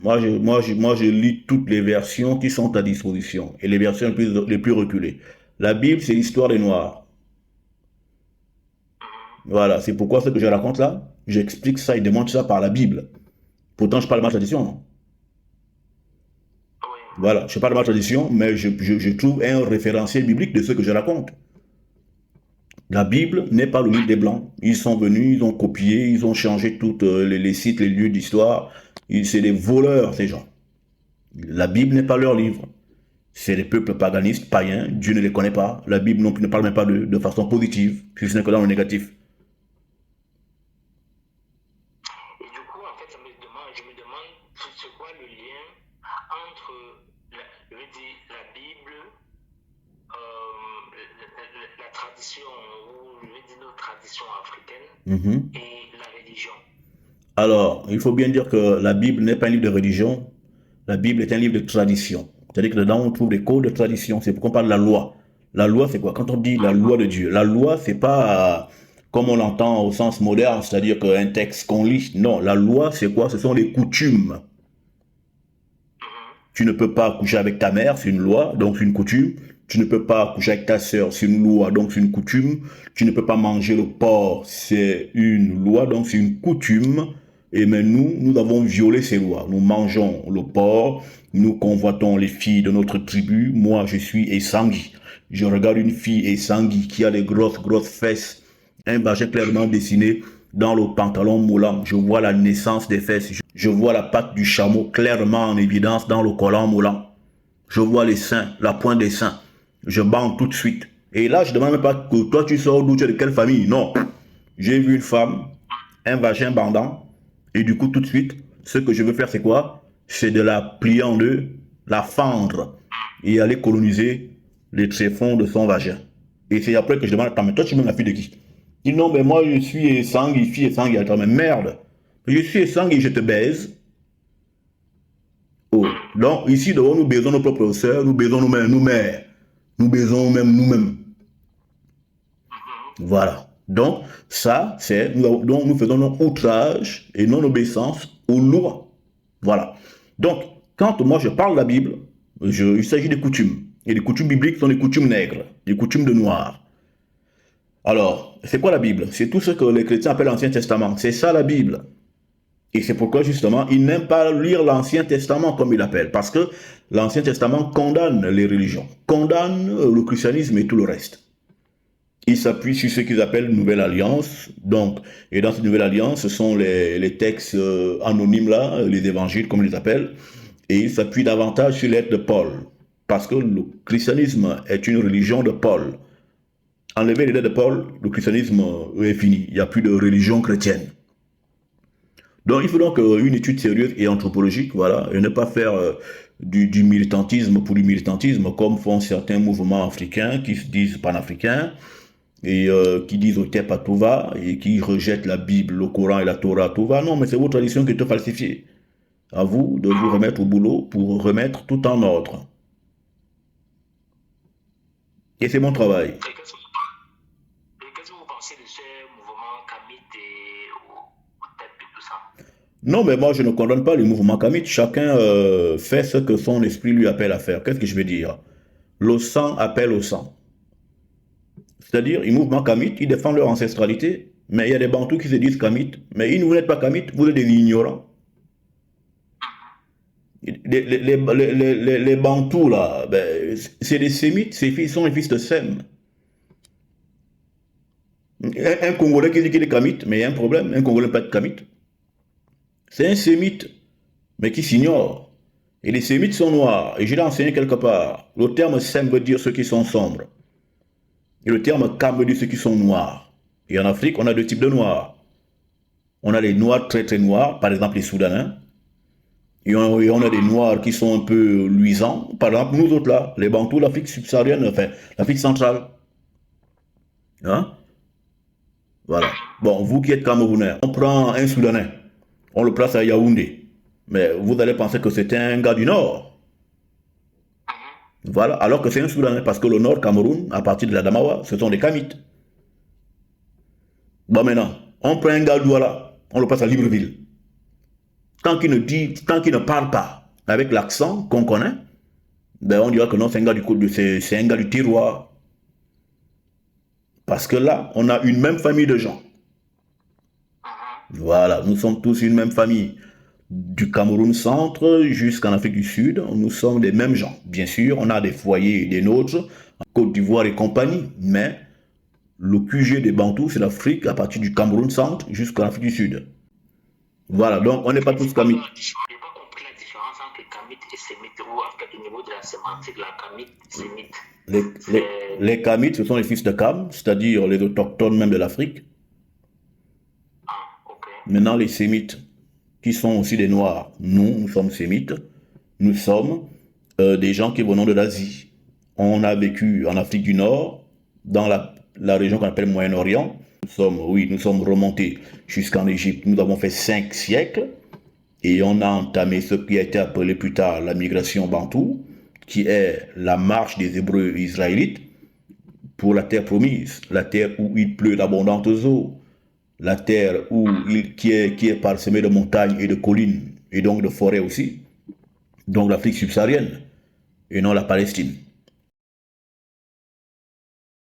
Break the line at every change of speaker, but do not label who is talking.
Moi, je lis toutes les versions qui sont à disposition et les versions les plus reculées. La Bible, c'est l'histoire des Noirs. Voilà, c'est pourquoi ce que je raconte là, j'explique ça et démontre ça par la Bible. Pourtant, je parle de ma tradition, hein.
Oui.
Voilà, je parle de ma tradition, mais je trouve un référentiel biblique de ce que je raconte. La Bible n'est pas le livre des Blancs. Ils sont venus, ils ont copié, ils ont changé tous les sites, les lieux d'histoire. C'est des voleurs, ces gens. La Bible n'est pas leur livre. C'est des peuples paganistes, païens. Dieu ne les connaît pas. La Bible non plus ne parle même pas de façon positive, si ce n'est que dans le négatif.
Et du coup, en fait, je me demande c'est quoi le lien entre je veux dire, la Bible, la tradition, ou je veux dire nos traditions africaines,
Mhm.
et la religion.
Alors, il faut bien dire que la Bible n'est pas un livre de religion. La Bible est un livre de tradition. C'est-à-dire que dedans, on trouve des codes de tradition. C'est pourquoi on parle de la loi. La loi, c'est quoi? Quand on dit la loi de Dieu, la loi, c'est pas comme on l'entend au sens moderne, c'est-à-dire qu'un texte qu'on lit. Non, la loi, c'est quoi? Ce sont les coutumes.
Mhm.
Tu ne peux pas coucher avec ta mère, c'est une loi, donc c'est une coutume. Tu ne peux pas coucher avec ta sœur, c'est une loi, donc c'est une coutume. Tu ne peux pas manger le porc, c'est une loi, donc c'est une coutume. Et mais nous avons violé ces lois. Nous mangeons le porc, nous convoitons les filles de notre tribu. Moi, je suis Essangui. Je regarde une fille Essangui qui a des grosses fesses, un vagin clairement dessiné dans le pantalon moulant. Je vois la naissance des fesses. Je vois la patte du chameau clairement en évidence dans le collant moulant. Je vois les seins, la pointe des seins. Je bande tout de suite. Et là, je ne demande même pas que toi, tu sors d'où, tu es de quelle famille. Non. J'ai vu une femme, un vagin bandant. Et du coup, tout de suite, ce que je veux faire, c'est quoi? C'est de la plier en deux, la fendre et aller coloniser les tréfonds de son vagin. Et c'est après que je demande, attends, mais toi, tu me la fille de qui? Il dit, non, mais moi, je suis Sangui, fille Sangui. Attends, mais merde. Je suis Sangui, je te baise. Oh. Donc, ici, dehors, nous baisons nos propres sœurs, nous baisons nous-mêmes, nous-mêmes. Nous baisons même nous-mêmes.
Mhm.
Voilà. Donc, ça, c'est, donc nous faisons notre outrage et non-obéissance aux lois. Voilà. Donc, quand moi je parle de la Bible, il s'agit des coutumes. Et les coutumes bibliques sont des coutumes nègres, des coutumes de noirs. Alors, c'est quoi la Bible? C'est tout ce que les chrétiens appellent l'Ancien Testament. C'est ça la Bible. Et c'est pourquoi justement, ils n'aiment pas lire l'Ancien Testament comme ils l'appellent. Parce que l'Ancien Testament condamne les religions, condamne le christianisme et tout le reste. Ils s'appuient sur ce qu'ils appellent Nouvelle Alliance. Donc, et dans cette Nouvelle Alliance, ce sont les textes anonymes là, les évangiles comme ils les appellent. Et ils s'appuient davantage sur l'aide de Paul. Parce que le christianisme est une religion de Paul. Enlever les lettres de Paul, le christianisme est fini. Il n'y a plus de religion chrétienne. Donc il faut donc une étude sérieuse et anthropologique, voilà, et ne pas faire du militantisme pour du militantisme, comme font certains mouvements africains qui se disent panafricains et qui disent au Tep à tout va et qui rejettent la Bible, le Coran et la Torah à tout va. Non, mais c'est vos traditions qui te falsifiées. À vous de vous remettre au boulot pour remettre tout en ordre. Et c'est mon travail.
Et qu'est-ce que vous pensez de ce mouvement Kamit ou TEP et tout ça?
Non, mais moi je ne condamne pas les mouvements kamites. Chacun fait ce que son esprit lui appelle à faire. Qu'est-ce que je veux dire? Le sang appelle au sang. C'est-à-dire, les mouvements kamites, ils défendent leur ancestralité, mais il y a des bantous qui se disent kamites, mais vous n'êtes pas kamites, vous êtes des ignorants. Les bantous, là, ben, c'est des sémites, ils sont les fils de Sem. Un Congolais qui dit qu'il est kamite, mais il y a un problème, un Congolais ne peut pas être kamite. C'est un sémite, mais qui s'ignore. Et les sémites sont noirs, et je l'ai enseigné quelque part. Le terme Sem veut dire ceux qui sont sombres, et le terme Kam veut dire ceux qui sont noirs. Et en Afrique, on a deux types de noirs. On a les noirs très très noirs, par exemple les Soudanais, et on a des noirs qui sont un peu luisants. Par exemple, nous autres là, les Bantous, l'Afrique subsaharienne, enfin, l'Afrique centrale. Hein? Voilà. Bon, vous qui êtes Camerounais, on prend un Soudanais, on le place à Yaoundé. Mais vous allez penser que c'est un gars du Nord. Voilà, alors que c'est un Soudanais, parce que le Nord Cameroun, à partir de la Damawa, ce sont des Kamites. Bon, maintenant, on prend un gars d'Ouala, on le passe à Libreville. tant qu'il ne parle pas avec l'accent qu'on connaît, ben on dira que non, c'est un gars c'est un gars du terroir. Parce que là, on a une même famille de gens. Voilà, nous sommes tous une même famille. Du Cameroun centre jusqu'en Afrique du Sud, nous sommes des mêmes gens. Bien sûr, on a des foyers des nôtres, en Côte d'Ivoire et compagnie, mais le QG des Bantous, c'est l'Afrique à partir du Cameroun centre jusqu'en Afrique du Sud. Voilà, donc on n'est pas tous Kamites.
Je n'ai pas compris la différence entre Kamite et Sémite, ou en fait, au niveau de la sémantique, la Kamite, Sémite.
Les Kamites, ce sont les fils de Kam, c'est-à-dire les autochtones même de l'Afrique.
Ah, ok.
Maintenant, les Sémites, qui sont aussi des Noirs, nous sommes Sémites, nous sommes des gens qui venons de l'Asie. On a vécu en Afrique du Nord, dans la région qu'on appelle Moyen-Orient. Nous sommes remontés jusqu'en Égypte. Nous avons fait 5 siècles et on a entamé ce qui a été appelé plus tard la migration bantoue, qui est la marche des Hébreux israélites pour la terre promise, la terre où il pleut d'abondantes eaux, la terre qui est parsemée de montagnes et de collines, et donc de forêts aussi, donc l'Afrique subsaharienne, et non la Palestine.